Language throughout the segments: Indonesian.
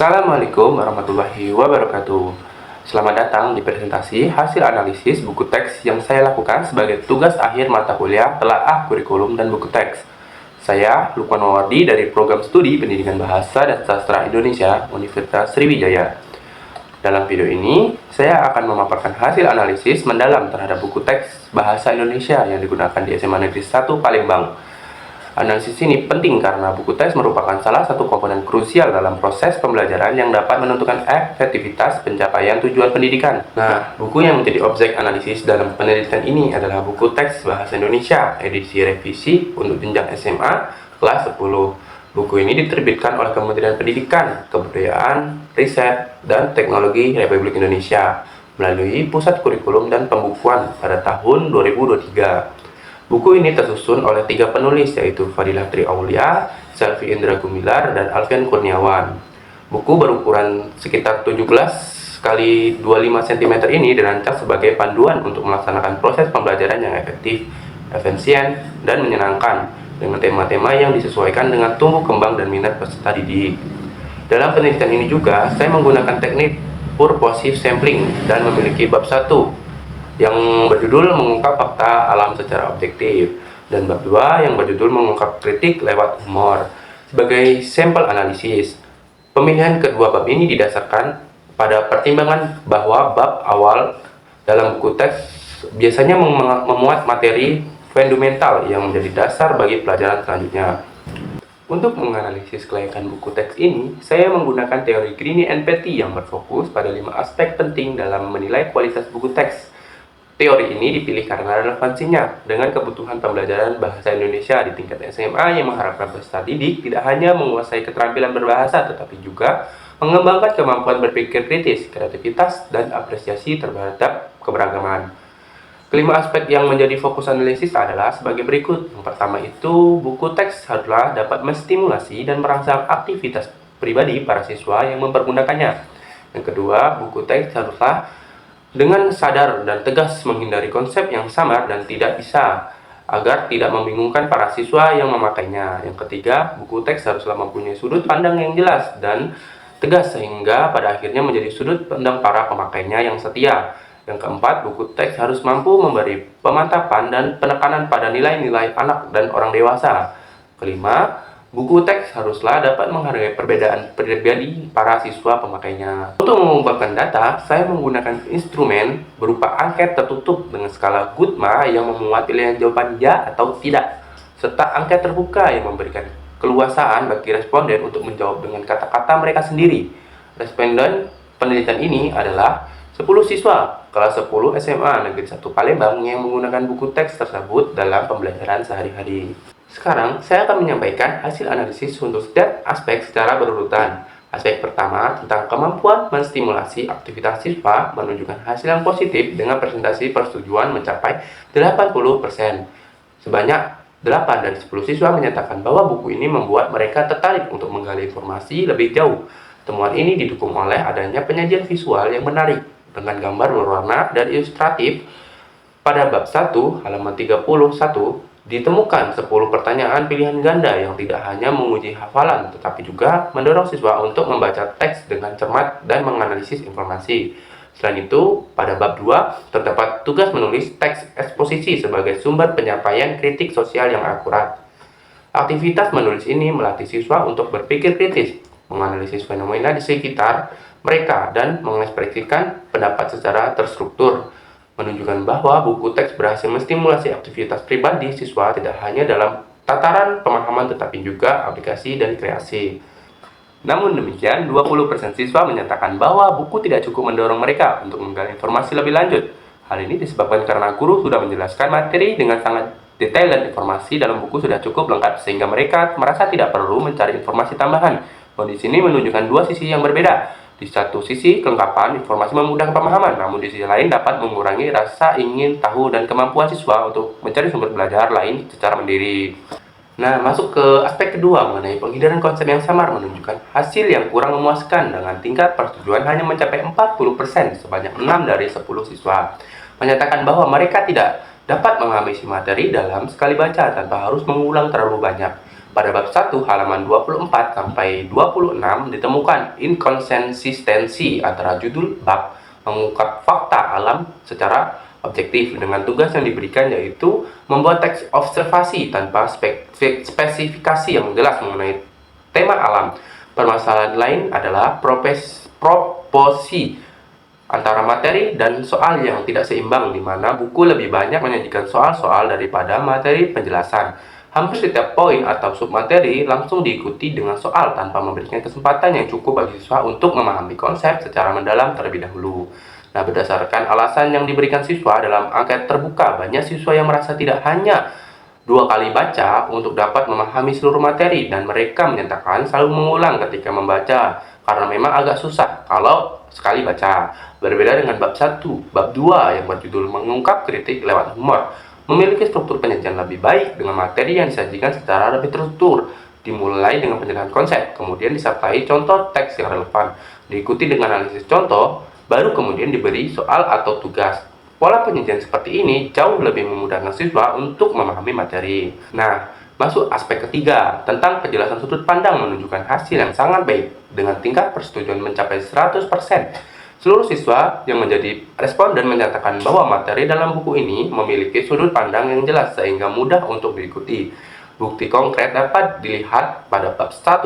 Assalamualaikum warahmatullahi wabarakatuh. Selamat datang di presentasi hasil analisis buku teks yang saya lakukan sebagai tugas akhir mata kuliah telaah kurikulum dan buku teks. Saya Lukman Mawardi dari Program Studi Pendidikan Bahasa dan Sastra Indonesia Universitas Sriwijaya. Dalam video ini, saya akan memaparkan hasil analisis mendalam terhadap buku teks Bahasa Indonesia yang digunakan di SMA Negeri 1 Palembang. Analisis ini penting karena buku teks merupakan salah satu komponen krusial dalam proses pembelajaran yang dapat menentukan efektivitas pencapaian tujuan pendidikan. Nah, buku yang menjadi objek analisis dalam penelitian ini adalah buku teks Bahasa Indonesia edisi revisi untuk jenjang SMA kelas 10. Buku ini diterbitkan oleh Kementerian Pendidikan, Kebudayaan, Riset, dan Teknologi Republik Indonesia melalui Pusat Kurikulum dan Pembukuan pada tahun 2023. Buku ini tersusun oleh 3 penulis, yaitu Fadilah Tri Aulia, Selvi Indra Gumilar, dan Alfian Kurniawan. Buku berukuran sekitar 17 kali 25 cm ini dirancang sebagai panduan untuk melaksanakan proses pembelajaran yang efektif, efisien, dan menyenangkan, dengan tema-tema yang disesuaikan dengan tumbuh kembang dan minat peserta didik. Dalam penelitian ini juga, saya menggunakan teknik purposive sampling dan memiliki bab 1 yang berjudul mengungkap fakta alam secara objektif, dan bab 2 yang berjudul mengungkap kritik lewat humor sebagai sampel analisis. Pemilihan kedua bab ini didasarkan pada pertimbangan bahwa bab awal dalam buku teks biasanya memuat materi fundamental yang menjadi dasar bagi pelajaran selanjutnya. Untuk menganalisis kelayakan buku teks ini, saya menggunakan teori Greene and Petty yang berfokus pada 5 aspek penting dalam menilai kualitas buku teks. Teori ini dipilih karena relevansinya dengan kebutuhan pembelajaran bahasa Indonesia di tingkat SMA yang mengharapkan peserta didik tidak hanya menguasai keterampilan berbahasa, tetapi juga mengembangkan kemampuan berpikir kritis, kreativitas, dan apresiasi terhadap keberagaman. Kelima aspek yang menjadi fokus analisis adalah sebagai berikut. Yang pertama itu, buku teks haruslah dapat menstimulasi dan merangsang aktivitas pribadi para siswa yang mempergunakannya. Yang kedua, buku teks haruslah dengan sadar dan tegas menghindari konsep yang samar dan tidak bisa, agar tidak membingungkan para siswa yang memakainya. Yang ketiga, buku teks haruslah mempunyai sudut pandang yang jelas dan tegas sehingga pada akhirnya menjadi sudut pandang para pemakainya yang setia. Yang keempat, buku teks harus mampu memberi pemantapan dan penekanan pada nilai-nilai anak dan orang dewasa. Kelima, buku teks haruslah dapat menghargai perbedaan pribadi para siswa pemakainya. Untuk mengungkapkan data, saya menggunakan instrumen berupa angket tertutup dengan skala Goodma yang memuat pilihan jawaban ya atau tidak, serta angket terbuka yang memberikan keluasaan bagi responden untuk menjawab dengan kata-kata mereka sendiri. Responden penelitian ini adalah 10 siswa kelas 10 SMA Negeri 1 Palembang yang menggunakan buku teks tersebut dalam pembelajaran sehari-hari. Sekarang, saya akan menyampaikan hasil analisis untuk setiap aspek secara berurutan. Aspek pertama tentang kemampuan menstimulasi aktivitas siswa menunjukkan hasil yang positif dengan persentase persetujuan mencapai 80%. Sebanyak 8 dari 10 siswa menyatakan bahwa buku ini membuat mereka tertarik untuk menggali informasi lebih jauh. Temuan ini didukung oleh adanya penyajian visual yang menarik dengan gambar berwarna dan ilustratif. Pada bab 1, halaman 31, ditemukan 10 pertanyaan pilihan ganda yang tidak hanya menguji hafalan, tetapi juga mendorong siswa untuk membaca teks dengan cermat dan menganalisis informasi. Selain itu, pada bab 2, terdapat tugas menulis teks eksposisi sebagai sumber penyampaian kritik sosial yang akurat. Aktivitas menulis ini melatih siswa untuk berpikir kritis, menganalisis fenomena di sekitar mereka, dan mengekspresikan pendapat secara terstruktur, menunjukkan bahwa buku teks berhasil menstimulasi aktivitas pribadi siswa tidak hanya dalam tataran pemahaman tetapi juga aplikasi dan kreasi. Namun demikian, 20% siswa menyatakan bahwa buku tidak cukup mendorong mereka untuk menggali informasi lebih lanjut. Hal ini disebabkan karena guru sudah menjelaskan materi dengan sangat detail dan informasi dalam buku sudah cukup lengkap sehingga mereka merasa tidak perlu mencari informasi tambahan. Kondisi ini menunjukkan dua sisi yang berbeda. Di satu sisi, kelengkapan informasi memudahkan pemahaman, namun di sisi lain dapat mengurangi rasa ingin tahu dan kemampuan siswa untuk mencari sumber belajar lain secara mandiri. Nah, masuk ke aspek kedua mengenai penghindaran konsep yang samar menunjukkan hasil yang kurang memuaskan dengan tingkat persetujuan hanya mencapai 40%, sebanyak 6 dari 10 siswa menyatakan bahwa mereka tidak dapat menghabisi materi dalam sekali baca tanpa harus mengulang terlalu banyak. Pada bab 1 halaman 24 sampai 26 ditemukan inkonsistensi antara judul bab mengungkap fakta alam secara objektif dengan tugas yang diberikan yaitu membuat teks observasi tanpa spesifikasi yang jelas mengenai tema alam. Permasalahan lain adalah proporsi antara materi dan soal yang tidak seimbang, di mana buku lebih banyak menyajikan soal-soal daripada materi penjelasan. Hampir setiap poin atau submateri langsung diikuti dengan soal tanpa memberikan kesempatan yang cukup bagi siswa untuk memahami konsep secara mendalam terlebih dahulu. Nah, berdasarkan alasan yang diberikan siswa dalam angket terbuka, banyak siswa yang merasa tidak hanya 2 kali baca untuk dapat memahami seluruh materi, dan mereka menyatakan selalu mengulang ketika membaca karena memang agak susah kalau sekali baca. Berbeda dengan bab 1, bab 2 yang berjudul mengungkap kritik lewat humor memiliki struktur penyajian lebih baik dengan materi yang disajikan secara lebih terstruktur, dimulai dengan penjelasan konsep, kemudian disertai contoh teks yang relevan, diikuti dengan analisis contoh, baru kemudian diberi soal atau tugas. Pola penyajian seperti ini jauh lebih memudahkan siswa untuk memahami materi. Nah, masuk aspek ketiga tentang penjelasan sudut pandang menunjukkan hasil yang sangat baik dengan tingkat persetujuan mencapai 100%. Seluruh siswa yang menjadi responden menyatakan bahwa materi dalam buku ini memiliki sudut pandang yang jelas sehingga mudah untuk diikuti. Bukti konkret dapat dilihat pada bab 1,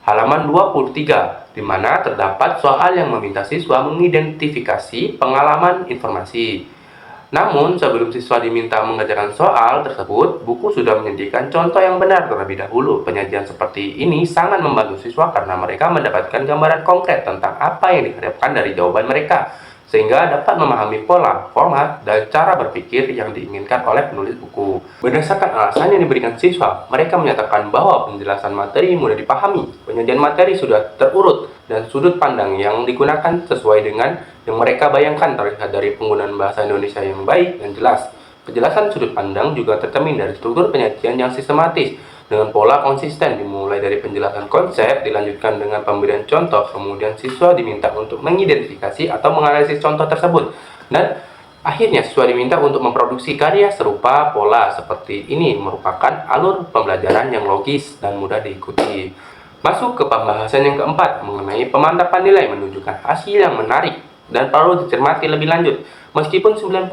halaman 23, di mana terdapat soal yang meminta siswa mengidentifikasi pengalaman informasi. Namun, sebelum siswa diminta mengerjakan soal tersebut, buku sudah menyediakan contoh yang benar terlebih dahulu. Penyajian seperti ini sangat membantu siswa karena mereka mendapatkan gambaran konkret tentang apa yang diharapkan dari jawaban mereka, sehingga dapat memahami pola, format, dan cara berpikir yang diinginkan oleh penulis buku. Berdasarkan alasan yang diberikan siswa, mereka menyatakan bahwa penjelasan materi mudah dipahami, penyajian materi sudah terurut, dan sudut pandang yang digunakan sesuai dengan yang mereka bayangkan terlihat dari penggunaan bahasa Indonesia yang baik dan jelas. Penjelasan sudut pandang juga tercermin dari struktur penyajian yang sistematis dengan pola konsisten, dimulai dari penjelasan konsep, dilanjutkan dengan pemberian contoh, kemudian siswa diminta untuk mengidentifikasi atau menganalisis contoh tersebut, dan akhirnya siswa diminta untuk memproduksi karya serupa. Pola seperti ini merupakan alur pembelajaran yang logis dan mudah diikuti. Masuk ke pembahasan yang keempat mengenai pemantapan nilai menunjukkan hasil yang menarik dan perlu dicermati lebih lanjut. Meskipun 90%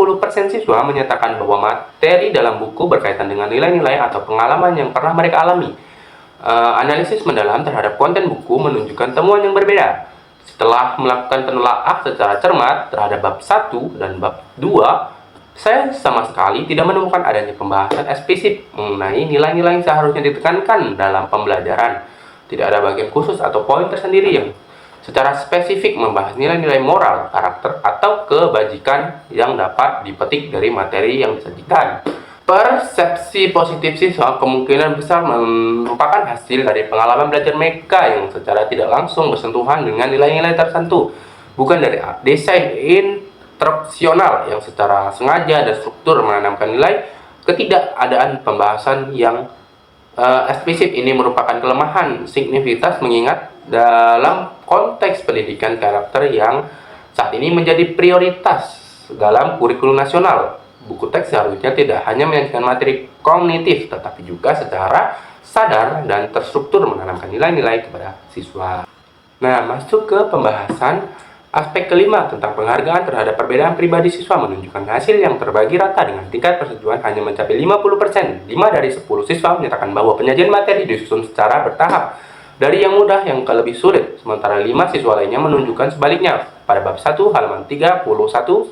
siswa menyatakan bahwa materi dalam buku berkaitan dengan nilai-nilai atau pengalaman yang pernah mereka alami, analisis mendalam terhadap konten buku menunjukkan temuan yang berbeda. Setelah melakukan penelaah secara cermat terhadap bab 1 dan bab 2, saya sama sekali tidak menemukan adanya pembahasan eksplisit mengenai nilai-nilai yang seharusnya ditekankan dalam pembelajaran. Tidak ada bagian khusus atau poin tersendiri yang secara spesifik membahas nilai-nilai moral, karakter, atau kebajikan yang dapat dipetik dari materi yang disajikan. Persepsi positif siswa kemungkinan besar merupakan hasil dari pengalaman belajar mereka yang secara tidak langsung bersentuhan dengan nilai-nilai tertentu, bukan dari desain instruksional yang secara sengaja dan struktur menanamkan nilai. Ketidakadaan pembahasan yang eksplisit ini merupakan kelemahan signifikas mengingat dalam konteks pendidikan karakter yang saat ini menjadi prioritas dalam kurikulum nasional. Buku teks seharusnya tidak hanya menyajikan materi kognitif, tetapi juga secara sadar dan terstruktur menanamkan nilai-nilai kepada siswa. Nah, masuk ke pembahasan aspek kelima tentang penghargaan terhadap perbedaan pribadi siswa menunjukkan hasil yang terbagi rata dengan tingkat persetujuan hanya mencapai 50%. 5 dari 10 siswa menyatakan bahwa penyajian materi disusun secara bertahap dari yang mudah yang ke lebih sulit, sementara 5 siswa lainnya menunjukkan sebaliknya. Pada bab 1 halaman 31,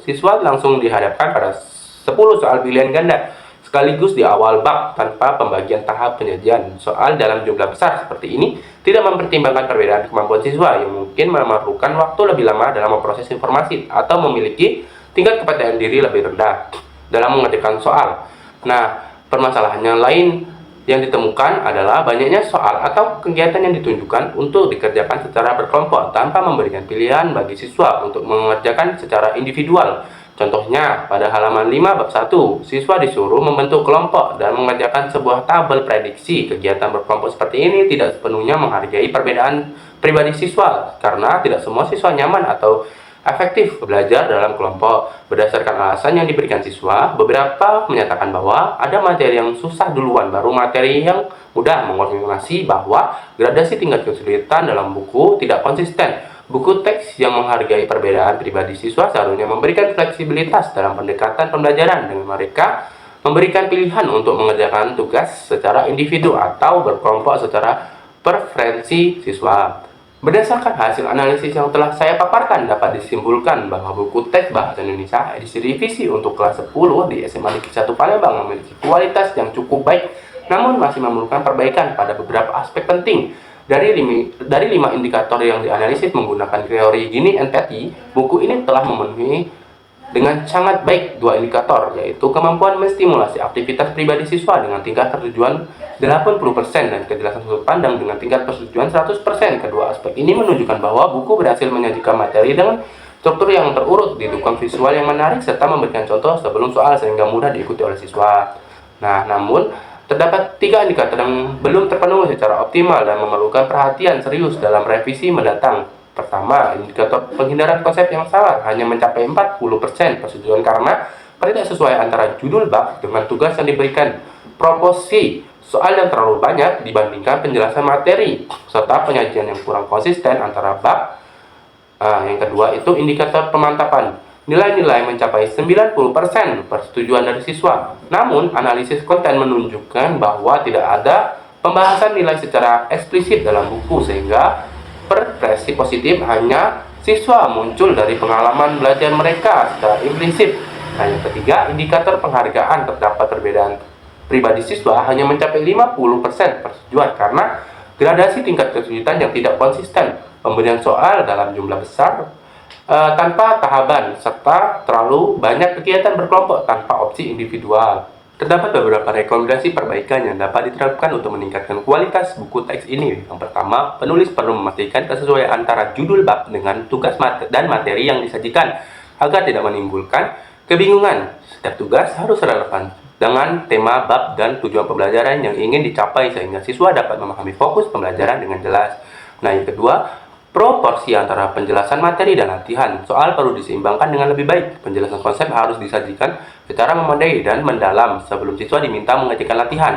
siswa langsung dihadapkan pada 10 soal pilihan ganda sekaligus di awal bab tanpa pembagian tahap penyajian. Soal dalam jumlah besar seperti ini tidak mempertimbangkan perbedaan kemampuan siswa yang mungkin memerlukan waktu lebih lama dalam memproses informasi atau memiliki tingkat kepercayaan diri lebih rendah dalam mengerjakan soal. Nah, permasalahan yang lain yang ditemukan adalah banyaknya soal atau kegiatan yang ditunjukkan untuk dikerjakan secara berkelompok tanpa memberikan pilihan bagi siswa untuk mengerjakan secara individual. Contohnya, pada halaman 5 bab 1, siswa disuruh membentuk kelompok dan mengerjakan sebuah tabel prediksi. Kegiatan berkelompok seperti ini tidak sepenuhnya menghargai perbedaan pribadi siswa, karena tidak semua siswa nyaman atau efektif belajar dalam kelompok. Berdasarkan alasan yang diberikan siswa, beberapa menyatakan bahwa ada materi yang susah duluan, baru materi yang mudah. Mengonfirmasi bahwa gradasi tingkat kesulitan dalam buku tidak konsisten. Buku teks yang menghargai perbedaan pribadi siswa seharusnya memberikan fleksibilitas dalam pendekatan pembelajaran, dengan mereka memberikan pilihan untuk mengerjakan tugas secara individu atau berkelompok secara preferensi siswa. Berdasarkan hasil analisis yang telah saya paparkan, dapat disimpulkan bahwa buku teks Bahasa Indonesia edisi revisi untuk kelas 10 di SMA Negeri 1 Palembang memiliki kualitas yang cukup baik, namun masih memerlukan perbaikan pada beberapa aspek penting. Dari 5 indikator yang dianalisis menggunakan teori Gini and Petty, buku ini telah memenuhi dengan sangat baik 2 indikator, yaitu kemampuan menstimulasi aktivitas pribadi siswa dengan tingkat persetujuan 80% dan kejelasan sudut pandang dengan tingkat persetujuan 100%. Kedua aspek ini menunjukkan bahwa buku berhasil menyajikan materi dengan struktur yang terurut, didukung visual yang menarik, serta memberikan contoh sebelum soal sehingga mudah diikuti oleh siswa. Namun terdapat 3 indikator yang belum terpenuhi secara optimal dan memerlukan perhatian serius dalam revisi mendatang. Pertama, indikator penghindaran konsep yang salah hanya mencapai 40% persetujuan karena tidak sesuai antara judul bab dengan tugas yang diberikan. Proporsi soal yang terlalu banyak dibandingkan penjelasan materi, serta penyajian yang kurang konsisten antara bab. Yang kedua itu indikator pemantapan. Nilai-nilai mencapai 90% persetujuan dari siswa. Namun, analisis konten menunjukkan bahwa tidak ada pembahasan nilai secara eksplisit dalam buku, sehingga persepsi positif hanya siswa muncul dari pengalaman belajar mereka secara implisit. Yang ketiga, indikator penghargaan. Terdapat perbedaan pribadi siswa hanya mencapai 50% persetujuan karena gradasi tingkat kesulitan yang tidak konsisten, pemberian soal dalam jumlah besar tanpa tahapan, serta terlalu banyak kegiatan berkelompok tanpa opsi individual. Terdapat beberapa rekomendasi perbaikan yang dapat diterapkan untuk meningkatkan kualitas buku teks ini. Yang pertama, penulis perlu memastikan kesesuaian antara judul bab dengan tugas dan materi yang disajikan agar tidak menimbulkan kebingungan. Setiap tugas harus relevan dengan tema bab dan tujuan pembelajaran yang ingin dicapai sehingga siswa dapat memahami fokus pembelajaran dengan jelas. Yang kedua, proporsi antara penjelasan materi dan latihan. Soal perlu diseimbangkan dengan lebih baik. Penjelasan konsep harus disajikan secara memadai dan mendalam sebelum siswa diminta mengerjakan latihan.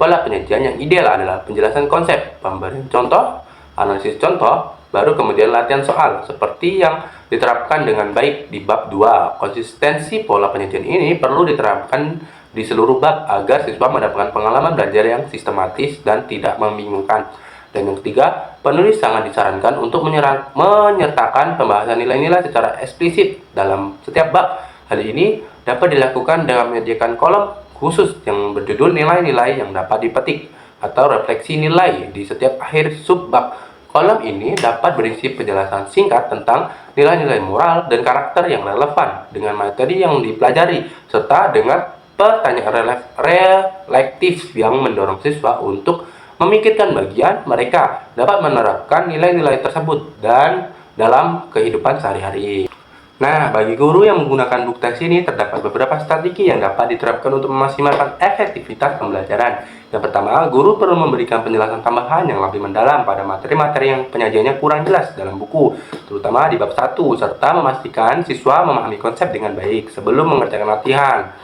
Pola penyajian yang ideal adalah penjelasan konsep, pemberian contoh, analisis contoh, baru kemudian latihan soal, seperti yang diterapkan dengan baik di bab 2. Konsistensi pola penyajian ini perlu diterapkan di seluruh bab agar siswa mendapatkan pengalaman belajar yang sistematis dan tidak membingungkan. Dan yang ketiga, penulis sangat disarankan untuk menyertakan pembahasan nilai-nilai secara eksplisit dalam setiap bab. Hal ini dapat dilakukan dengan menyediakan kolom khusus yang berjudul nilai-nilai yang dapat dipetik atau refleksi nilai di setiap akhir subbab. Kolom ini dapat berisi penjelasan singkat tentang nilai-nilai moral dan karakter yang relevan dengan materi yang dipelajari, serta dengan pertanyaan reflektif yang mendorong siswa untuk memikirkan bagian mereka dapat menerapkan nilai-nilai tersebut dan dalam kehidupan sehari-hari. Nah, bagi guru yang menggunakan buku teks ini, terdapat beberapa strategi yang dapat diterapkan untuk memaksimalkan efektivitas pembelajaran. Yang pertama, guru perlu memberikan penjelasan tambahan yang lebih mendalam pada materi-materi yang penyajiannya kurang jelas dalam buku, terutama di bab 1, serta memastikan siswa memahami konsep dengan baik sebelum mengerjakan latihan.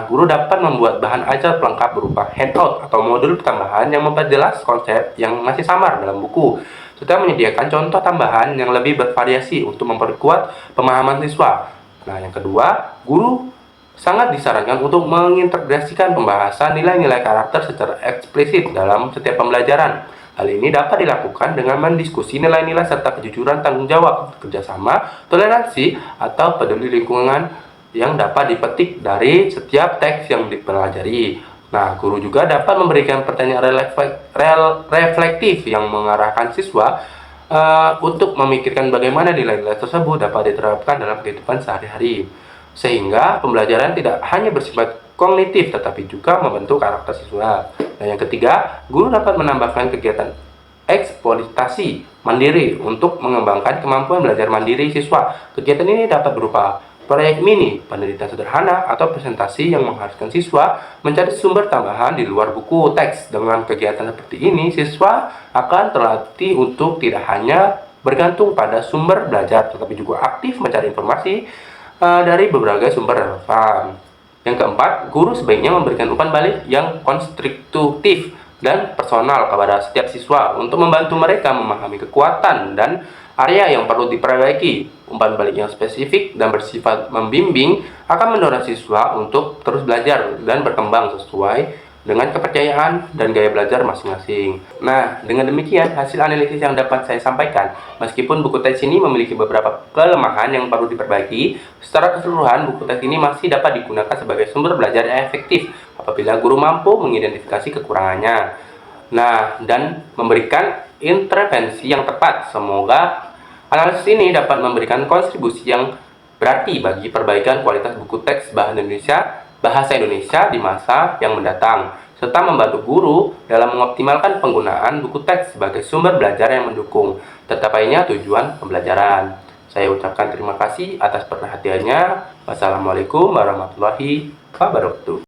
Guru dapat membuat bahan ajar pelengkap berupa handout atau modul tambahan yang memperjelas konsep yang masih samar dalam buku, serta menyediakan contoh tambahan yang lebih bervariasi untuk memperkuat pemahaman siswa. Yang kedua, guru sangat disarankan untuk mengintegrasikan pembahasan nilai-nilai karakter secara eksplisit dalam setiap pembelajaran. Hal ini dapat dilakukan dengan mendiskusi nilai-nilai serta kejujuran, tanggung jawab, kerjasama, toleransi, atau peduli lingkungan yang dapat dipetik dari setiap teks yang dipelajari. Guru juga dapat memberikan pertanyaan reflektif yang mengarahkan siswa untuk memikirkan bagaimana nilai-nilai tersebut dapat diterapkan dalam kehidupan sehari-hari, sehingga pembelajaran tidak hanya bersifat kognitif tetapi juga membentuk karakter siswa. Yang ketiga, guru dapat menambahkan kegiatan eksploitasi mandiri untuk mengembangkan kemampuan belajar mandiri siswa. Kegiatan ini dapat berupa proyek mini, penelitian sederhana, atau presentasi yang mengharuskan siswa mencari sumber tambahan di luar buku teks. Dengan kegiatan seperti ini, siswa akan terlatih untuk tidak hanya bergantung pada sumber belajar, tetapi juga aktif mencari informasi dari berbagai sumber relevan. Yang keempat, guru sebaiknya memberikan umpan balik yang konstruktif dan personal kepada setiap siswa untuk membantu mereka memahami kekuatan dan area yang perlu diperbaiki. Umpan balik yang spesifik dan bersifat membimbing akan mendorong siswa untuk terus belajar dan berkembang sesuai dengan kepercayaan dan gaya belajar masing-masing. Nah, dengan demikian hasil analisis yang dapat saya sampaikan. Meskipun buku teks ini memiliki beberapa kelemahan yang perlu diperbaiki, secara keseluruhan buku teks ini masih dapat digunakan sebagai sumber belajar yang efektif apabila guru mampu mengidentifikasi kekurangannya. Nah, dan memberikan intervensi yang tepat. Semoga analisis ini dapat memberikan kontribusi yang berarti bagi perbaikan kualitas buku teks bahasa Indonesia di masa yang mendatang, serta membantu guru dalam mengoptimalkan penggunaan buku teks sebagai sumber belajar yang mendukung tercapainya tujuan pembelajaran. Saya ucapkan terima kasih atas perhatiannya. Wassalamualaikum warahmatullahi wabarakatuh.